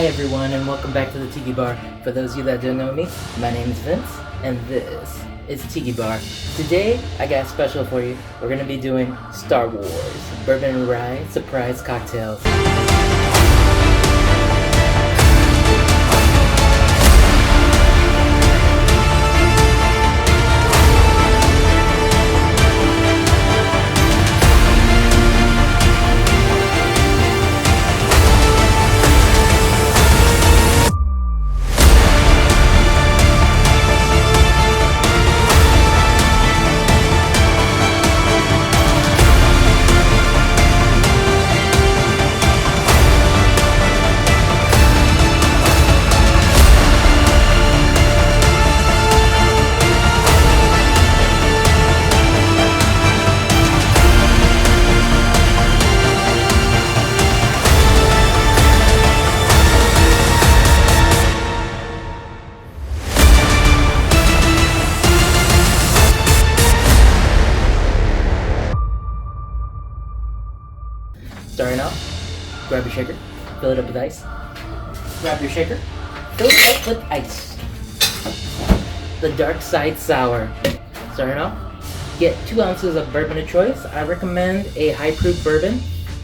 Hi everyone, and welcome back to the Tiki Bar. For those of you that don't know me, my name is Vince, and this is Tiki Bar. Today, I got a special for you. We're going to be doing Star Wars Bourbon and Rye Surprise Cocktails. Starting off, grab your shaker, fill it up with ice. Grab your shaker, fill it up with ice. The Dark Side Sour. Starting off, get 2 ounces of bourbon of choice. I recommend a high proof bourbon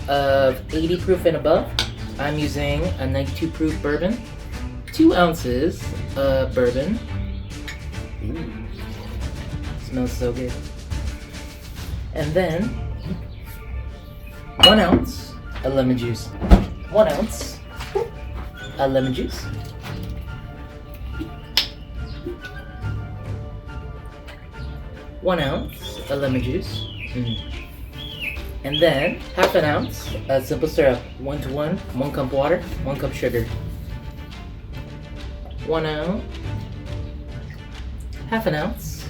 of 80 proof and above. I'm using a 92 proof bourbon. 2 ounces of bourbon. Ooh, smells so good. And then 1 ounce of lemon juice. 1 ounce of lemon juice. 1 ounce of lemon juice. And then half an ounce of simple syrup. 1 to 1, 1 cup water, 1 cup sugar. 1 ounce. Half an ounce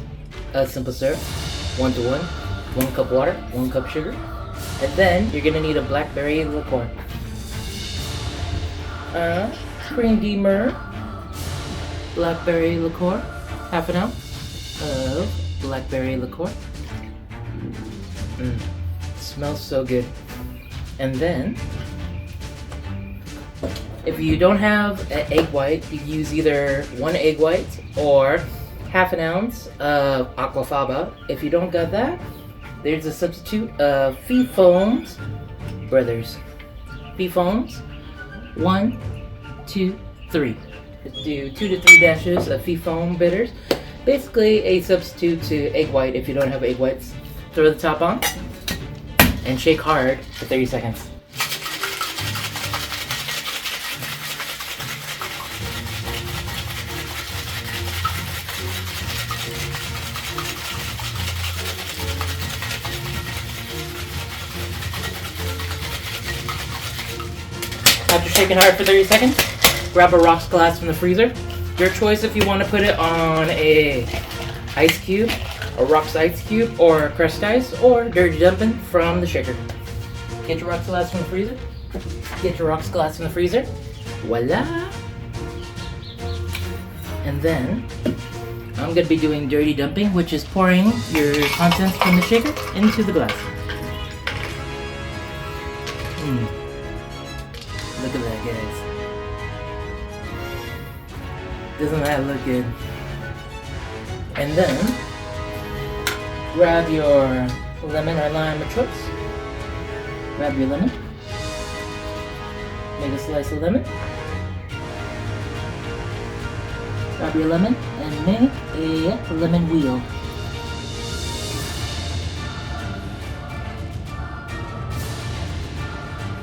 of simple syrup. 1 to 1, 1 cup water, 1 cup sugar. And then you're gonna need a blackberry liqueur. Cream blackberry liqueur. Half an ounce of blackberry liqueur. Smells so good. And then, if you don't have an egg white, you can use either 1 egg white or half an ounce of aquafaba. If you don't got that, there's a substitute of Fee Foams Brothers. Fee Foams, 1, 2, 3. Just do 2 to 3 dashes of Fee Foam bitters. Basically a substitute to egg white if you don't have egg whites. Throw the top on and shake hard for 30 seconds. After shaking hard for 30 seconds, grab a rocks glass from the freezer. Your choice if you want to put it on a ice cube, a rocks ice cube, or crushed ice, or dirty dumping from the shaker. Get your rocks glass from the freezer. Get your rocks glass from the freezer. Voila! And then, I'm going to be doing dirty dumping, which is pouring your contents from the shaker into the glass. Look at that, guys. Doesn't that look good? And then, grab your lemon or lime of choice. Grab your lemon. Make a slice of lemon. Grab your lemon and make a lemon wheel.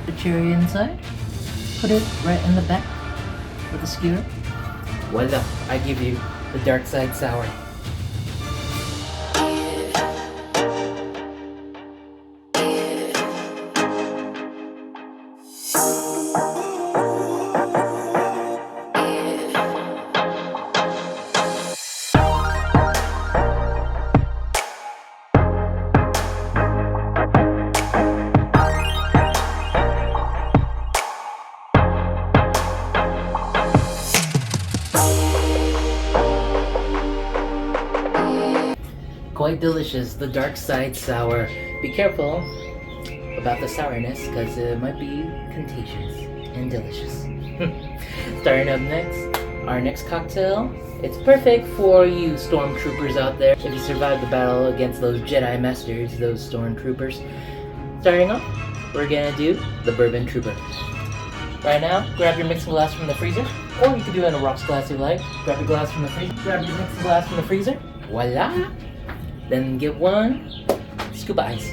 The cherry inside. Put it right in the back with a skewer. Voila, I give you the Dark Side Sour. Quite delicious, the Dark Side Sour. Be careful about the sourness because it might be contagious and delicious. Starting up next, our next cocktail. It's perfect for you stormtroopers out there if you survive the battle against those Jedi masters, those stormtroopers. Starting off, we're gonna do the Bourbon Trooper. Right now, grab your mixing glass from the freezer, or you can do it in a rocks glass if you like. Grab your glass from the freezer, grab your mixing glass from the freezer, voila! Then get one scoop of ice.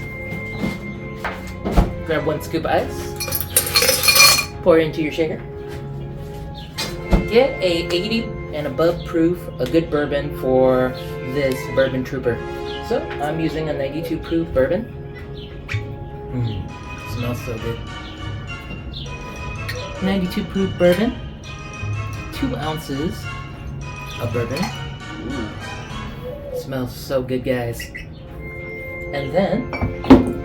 Grab one scoop of ice, pour it into your shaker. Get a 80 and above proof, a good bourbon for this Bourbon Trooper. So, I'm using a 92 proof bourbon. Smells so good. 92 proof bourbon, 2 ounces of bourbon. Ooh. Smells so good, guys. And then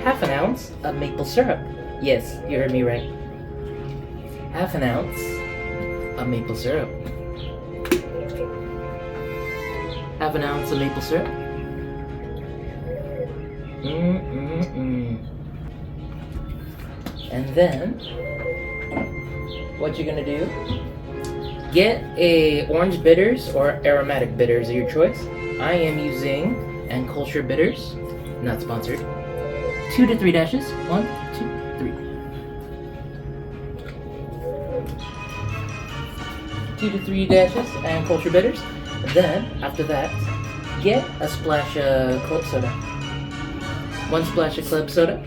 half an ounce of maple syrup. Yes, you heard me right. Half an ounce of maple syrup. Half an ounce of maple syrup. And then what you're gonna do, get a orange bitters or aromatic bitters of your choice. I am using Culture bitters, not sponsored. 2 to 3 dashes. 1, 2, 3. 2 to 3 dashes Culture bitters. And then after that, get a splash of club soda. 1 splash of club soda.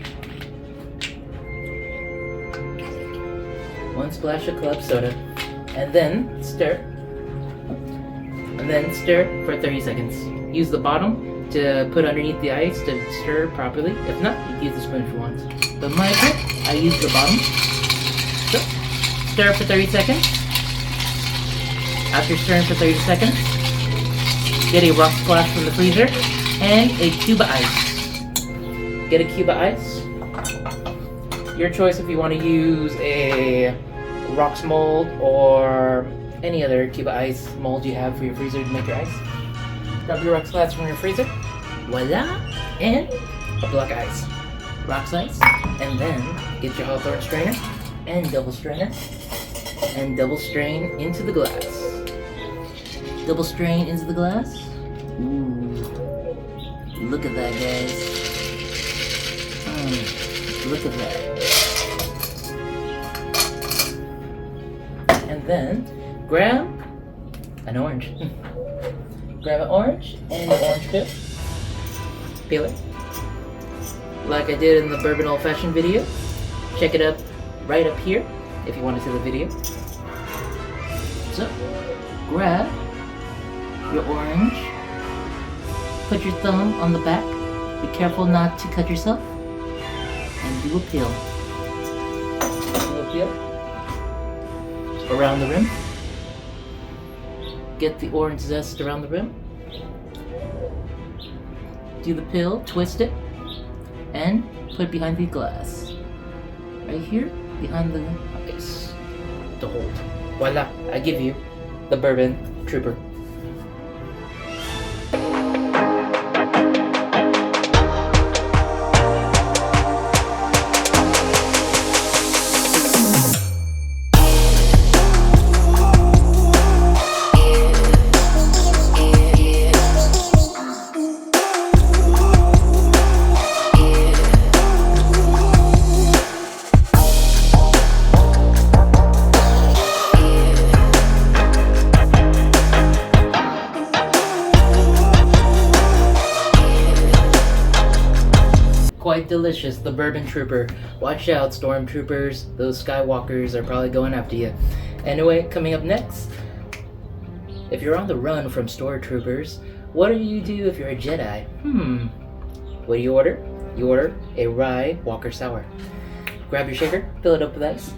1 splash of club soda, and then stir. And then stir for 30 seconds. Use the bottom to put underneath the ice to stir properly. If not, you can use the spoon if you want. But in my case, I use the bottom. So, stir for 30 seconds. After stirring for 30 seconds, get a rock splash from the freezer and a cube of ice. Get a cube of ice. Your choice if you want to use a rocks mold or any other cube of ice mold you have for your freezer to make your ice. Grab your rocks glass from your freezer, voila, and a block of ice. Rocks ice, and then get your Hawthorne strainer and double strainer, and double strain into the glass. Double strain into the glass. Ooh, look at that, guys. Look at that. And then grab an orange. Grab an orange and an orange peel. Peel it. Like I did in the bourbon old fashioned video. Check it up right up here if you want to see the video. So grab your orange. Put your thumb on the back. Be careful not to cut yourself. And do a peel. Do a peel. Around the rim. Get the orange zest around the rim. Do the peel, twist it, and put it behind the glass. Right here, behind the ice. To hold. Voila, I give you the Bourbon Trooper. Quite delicious, the Bourbon Trooper. Watch out, stormtroopers. Those Skywalkers are probably going after you. Anyway, coming up next, if you're on the run from stormtroopers, what do you do if you're a Jedi? What do you order? You order a Rye Walker Sour. Grab your shaker, fill it up with ice.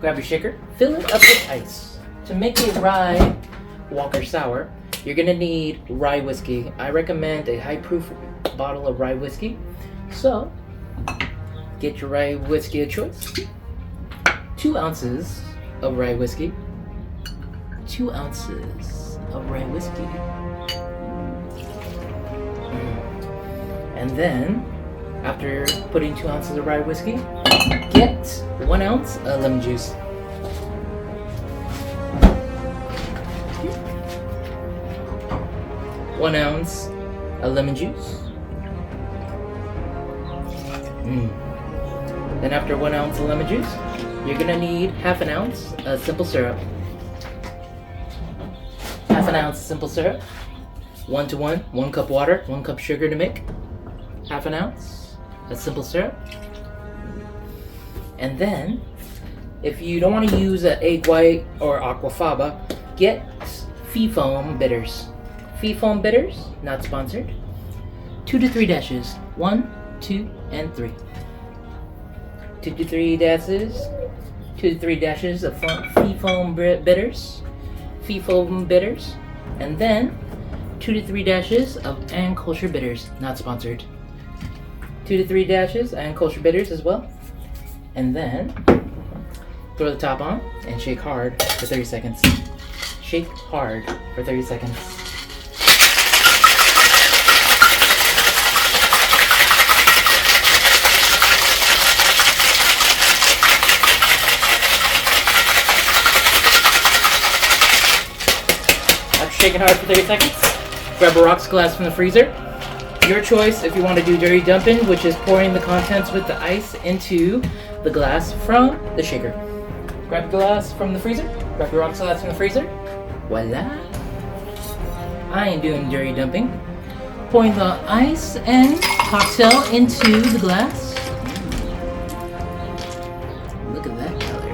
Grab your shaker, fill it up with ice. To make a Rye Walker Sour, you're gonna need rye whiskey. I recommend a high-proof bottle of rye whiskey. So, get your rye whiskey of choice. 2 ounces of rye whiskey. 2 ounces of rye whiskey. And then, after putting 2 ounces of rye whiskey, get 1 ounce of lemon juice. One ounce of lemon juice. Then after 1 ounce of lemon juice, you're gonna need half an ounce of simple syrup. Half an ounce of simple syrup. 1 to 1, 1 cup water, 1 cup sugar to make. Half an ounce of simple syrup. And then, if you don't want to use an egg white or aquafaba, get fee foam bitters. Fee foam bitters, not sponsored. 2 to 3 dashes. 1, 2, and 3. 2 to 3 dashes. 2 to 3 dashes of fee foam bitters. Fee foam bitters. And then 2 to 3 dashes of Kosher bitters, not sponsored. 2 to 3 dashes and Kosher bitters as well. And then throw the top on and shake hard for 30 seconds. Shake hard for 30 seconds. After shaking hard for 30 seconds, grab a rocks glass from the freezer. Your choice if you want to do dirty dumping, which is pouring the contents with the ice into the glass from the shaker. Grab the glass from the freezer. Grab your rocks glass from the freezer. Voila! I am doing dirty dumping. Pouring the ice and cocktail into the glass. Look at that color.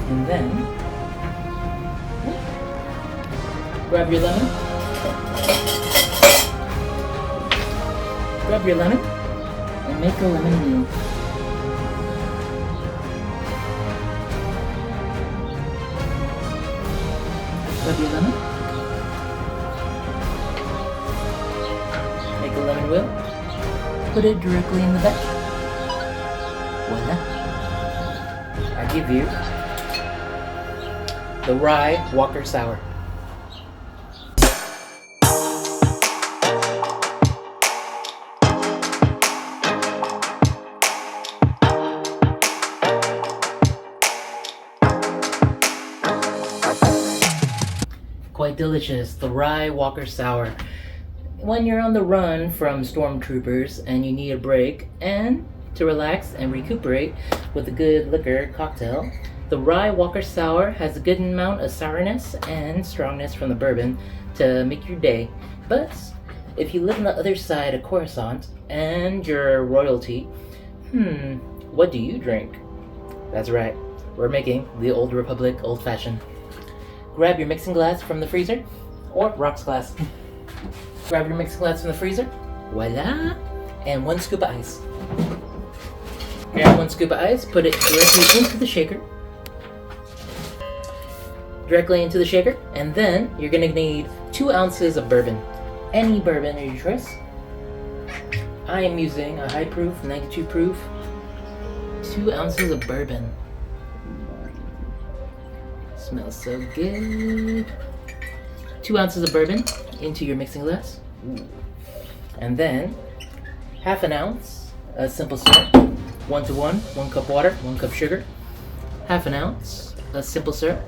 And then grab your lemon. Grab your lemon and make a lemon meal. Grab your lemon. Make a lemon wheel. Put it directly in the batch. Voila. I give you the Rye Walker Sour. Quite delicious, the Rye Walker Sour. When you're on the run from stormtroopers and you need a break and to relax and recuperate with a good liquor cocktail, the Rye Walker Sour has a good amount of sourness and strongness from the bourbon to make your day. But if you live on the other side of Coruscant and you're royalty, what do you drink? That's right, we're making the Old Republic Old Fashioned. Grab your mixing glass from the freezer, or rocks glass. Grab your mixing glass from the freezer, voila, and 1 scoop of ice. Grab 1 scoop of ice, put it directly into the shaker. Directly into the shaker, and then you're gonna need 2 ounces of bourbon. Any bourbon of your choice. I am using a high proof, 92 proof, 2 ounces of bourbon. Smells so good. 2 ounces of bourbon into your mixing glass. And then half an ounce of simple syrup. 1 to 1, 1 cup water, 1 cup sugar. Half an ounce of simple syrup.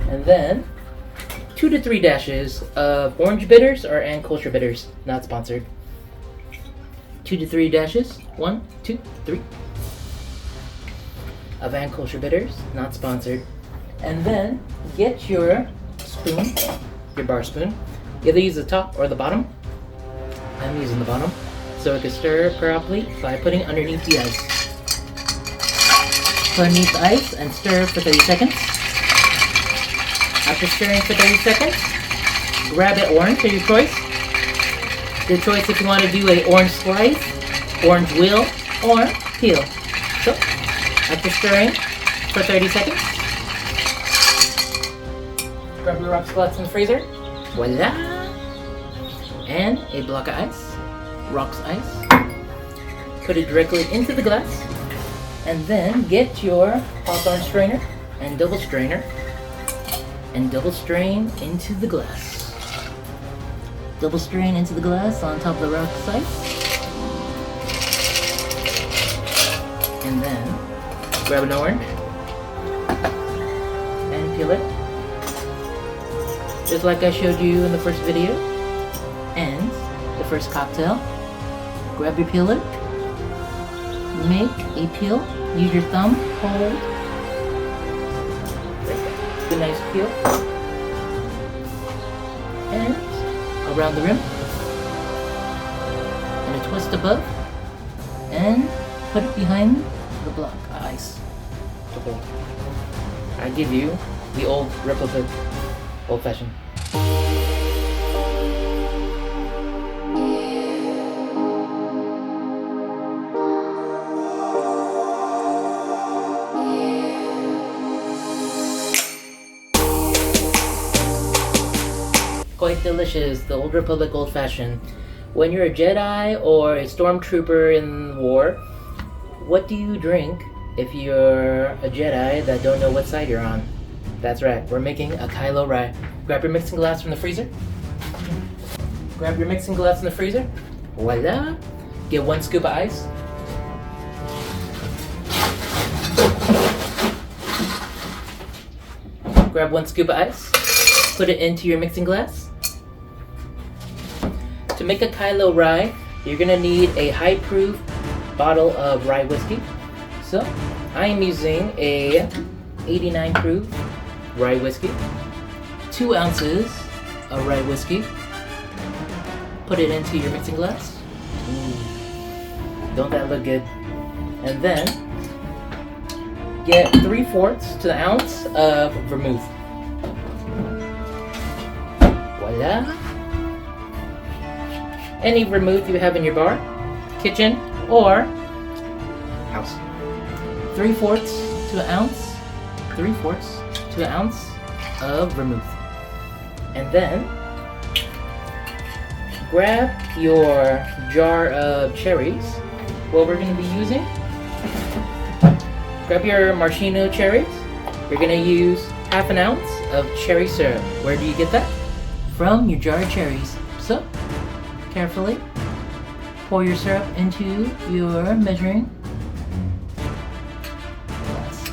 And then 2 to 3 dashes of orange bitters or Kosher bitters, not sponsored. 2 to 3 dashes. 1, 2, 3. Of Kosher bitters, not sponsored. And then get your spoon, your bar spoon. Either use the top or the bottom. I'm using the bottom, so I can stir properly by putting underneath the ice. Put underneath the ice and stir for 30 seconds. After stirring for 30 seconds, grab an orange of your choice. Your choice if you want to do a orange slice, orange wheel, or peel. So, after stirring for 30 seconds, grab your rocks glass in the freezer. Voila! And a block of ice, rocks ice. Put it directly into the glass, and then get your hawthorn strainer and double strain into the glass. Double strain into the glass on top of the rock side. And then grab an orange and peel it. Just like I showed you in the first video. And the first cocktail. Grab your peeler. Make a peel. Use your thumb. Hold. Good, nice peel. And around the rim. And a twist above. And put it behind the block of ice. I give you the old replica, old-fashioned. Quite delicious, the Old Republic Old Fashioned. When you're a Jedi or a Stormtrooper in war, what do you drink if you're a Jedi that don't know what side you're on? That's right, we're making a Kylo Rye. Grab your mixing glass from the freezer. Grab your mixing glass in the freezer. Voila! Get 1 scoop of ice. Grab 1 scoop of ice. Put it into your mixing glass. To make a Kylo Rye, you're gonna need a high-proof bottle of rye whiskey. So, I am using a 89 proof rye whiskey. 2 ounces of rye whiskey. Put it into your mixing glass. Don't that look good? And then, get 3/4 to the ounce of vermouth. Voila! Any vermouth you have in your bar, kitchen, or house. 3/4 to an ounce, 3/4 to an ounce of vermouth. And then, grab your jar of cherries, what we're going to be using. Grab your maraschino cherries. You're going to use 1/2 ounce of cherry syrup. Where do you get that? From your jar of cherries. So, carefully pour your syrup into your measuring glass.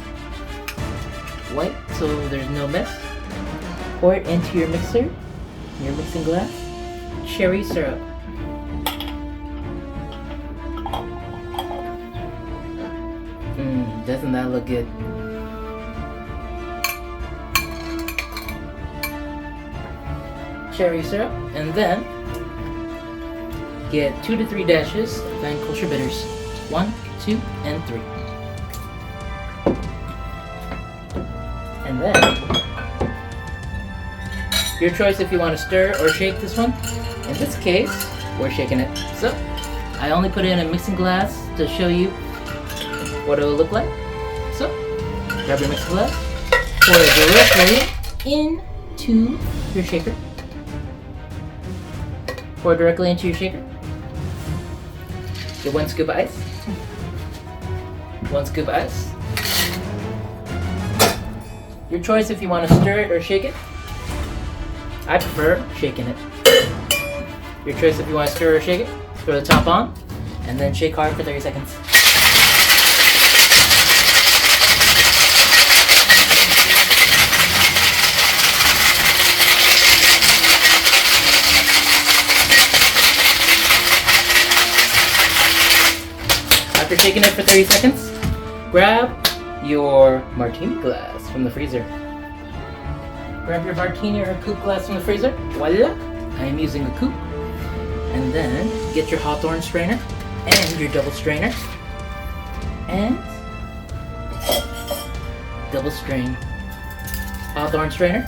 Wipe so there's no mess. Pour it into your mixer, your mixing glass. Cherry syrup. Doesn't that look good? Cherry syrup, and then get 2 to 3 dashes of Van Kosher bitters. 1, 2, and 3. And then, your choice if you want to stir or shake this one. In this case, we're shaking it. So, I only put it in a mixing glass to show you what it will look like. So, grab your mixing glass, pour it directly into your shaker. Pour it directly into your shaker. Get 1 scoop of ice. 1 scoop of ice. Your choice if you want to stir it or shake it. I prefer shaking it. Your choice if you want to stir or shake it. Throw the top on, and then shake hard for 30 seconds. After shaking it for 30 seconds, grab your martini glass from the freezer. Grab your martini or coupe glass from the freezer. Voila! I am using a coupe. And then get your hawthorn strainer and your double strainer. And double strain. Hawthorn strainer,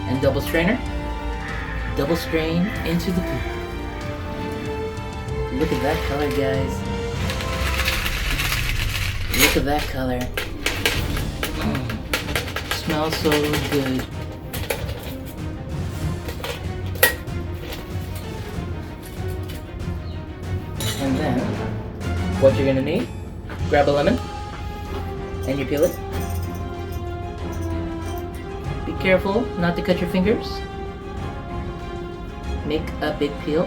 and double strainer. Double strain into the coupe. Look at that color, guys. Look at that color. Smells so good. And then, what you're gonna need, grab a lemon, and you peel it. Be careful not to cut your fingers. make a big peel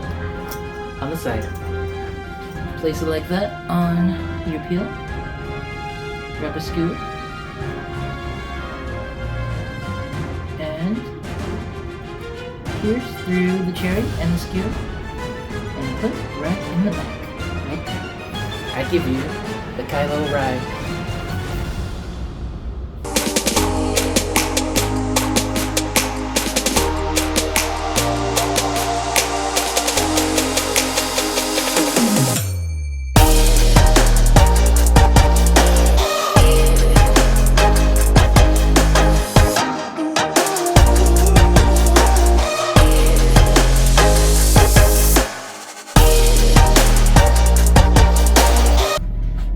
on the side. Place it like that on your peel. Grab a skewer. And pierce through the cherry and the skewer. And put it right in the back. Right there. I give you the Kylo Rye.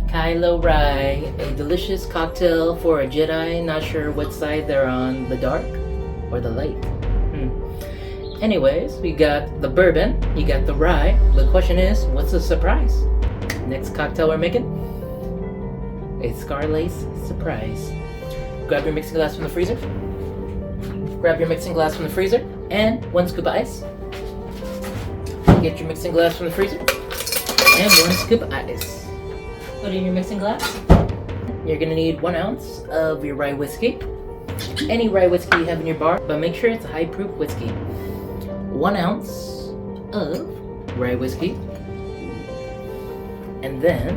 Kylo Rye, a delicious cocktail for a Jedi, not sure what side they're on, the dark or the light. Anyways, we got the bourbon, you got the rye. The question is, what's the surprise? Next cocktail we're making? A Sarlace Surprise. Grab your mixing glass from the freezer. Grab your mixing glass from the freezer and 1 scoop of ice. Get your mixing glass from the freezer and 1 scoop of ice. Put in your mixing glass. You're gonna need 1 ounce of your rye whiskey. Any rye whiskey you have in your bar, but make sure it's a high proof whiskey. 1 ounce of rye whiskey. And then,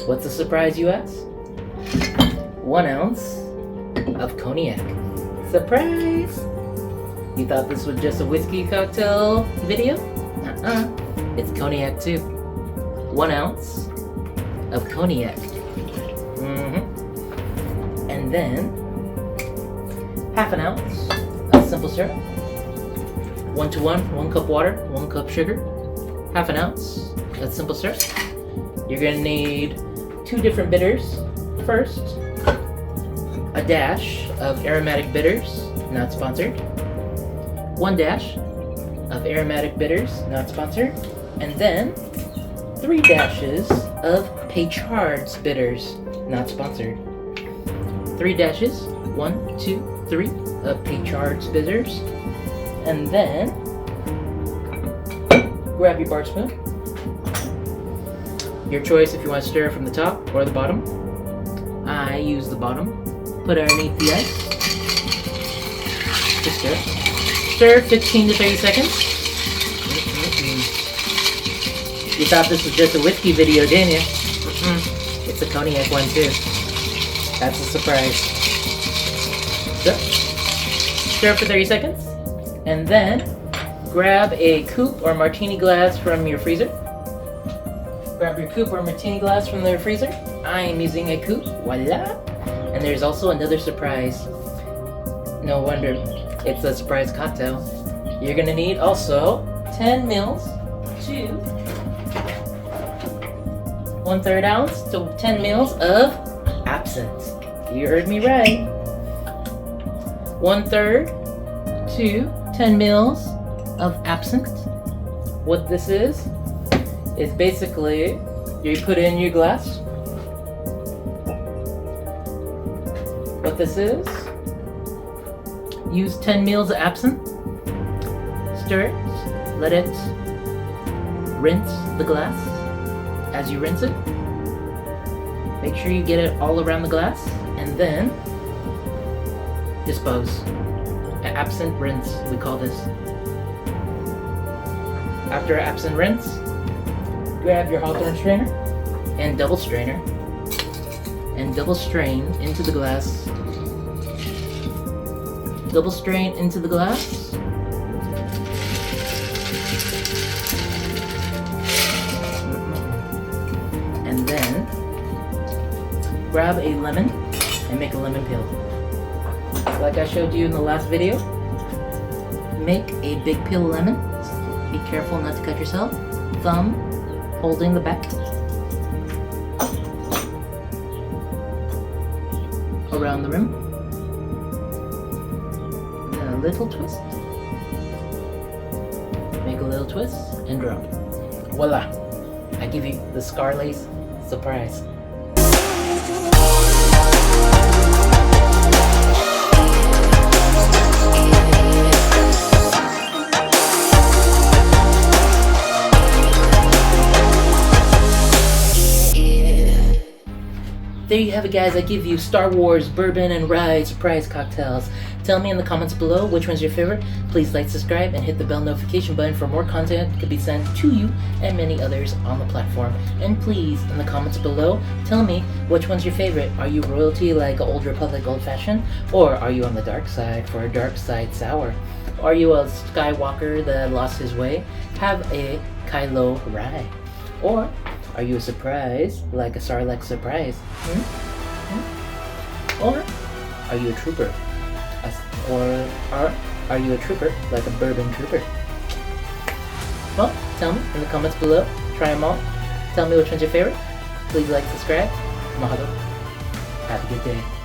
what's the surprise you ask? 1 ounce of cognac. Surprise! You thought this was just a whiskey cocktail video? It's cognac too. 1 ounce of cognac. And then half an ounce of simple syrup. 1 to 1, 1 cup water, 1 cup sugar, half an ounce of simple syrup. You're gonna need 2 different bitters. First, a dash of aromatic bitters, not sponsored. 1 dash of aromatic bitters, not sponsored. And then 3 dashes of Peychaud's bitters, not sponsored. 3 dashes, 1, 2, 3 of Peychaud's bitters. And then grab your bar spoon. Your choice if you want to stir from the top or the bottom. I use the bottom. Put it underneath the ice. Just stir. Stir 15 to 30 seconds. You thought this was just a whiskey video, didn't you? It's a cognac one too. That's a surprise. So, stir for 30 seconds. And then, grab a coupe or martini glass from your freezer. Grab your coupe or martini glass from the freezer. I am using a coupe. Voila! And there's also another surprise. No wonder it's a surprise cocktail. You're gonna need also 10 mils to 1/3 ounce to 10 mils of absinthe. You heard me right. 1/3 to 10 mils of absinthe. What this is basically you put in your glass. What this is, use 10 mils of absinthe. Stir it, let it rinse the glass. As you rinse it, make sure you get it all around the glass, and then dispose. An absinthe rinse, we call this. After an absinthe rinse, grab your hawthorn strainer and double strainer, and double strain into the glass. Double strain into the glass. And then grab a lemon and make a lemon peel. Like I showed you in the last video, make a big peel lemon. Be careful not to cut yourself. Thumb holding the back. Around the rim. And a little twist. Make a little twist and drop. Voila! I give you the Sarlace Surprise. there you have it, guys. I give you Star Wars Bourbon and Rye Surprise cocktails. Tell me in the comments below which one's your favorite. Please like, subscribe, and hit the bell notification button for more content to be sent to you and many others on the platform. And please, in the comments below, tell me which one's your favorite. Are you royalty like Old Republic Old Fashioned? Or are you on the dark side for a dark side sour? Are you a Skywalker that lost his way? Have a Kylo Rye. Or are you a surprise like a Sarlace Surprise? Or are you a trooper? Or are you a trooper like a Bourbon Trooper? Well, tell me in the comments below. Try them all. Tell me which one's your favorite. Please like, subscribe. Mahalo. Have a good day.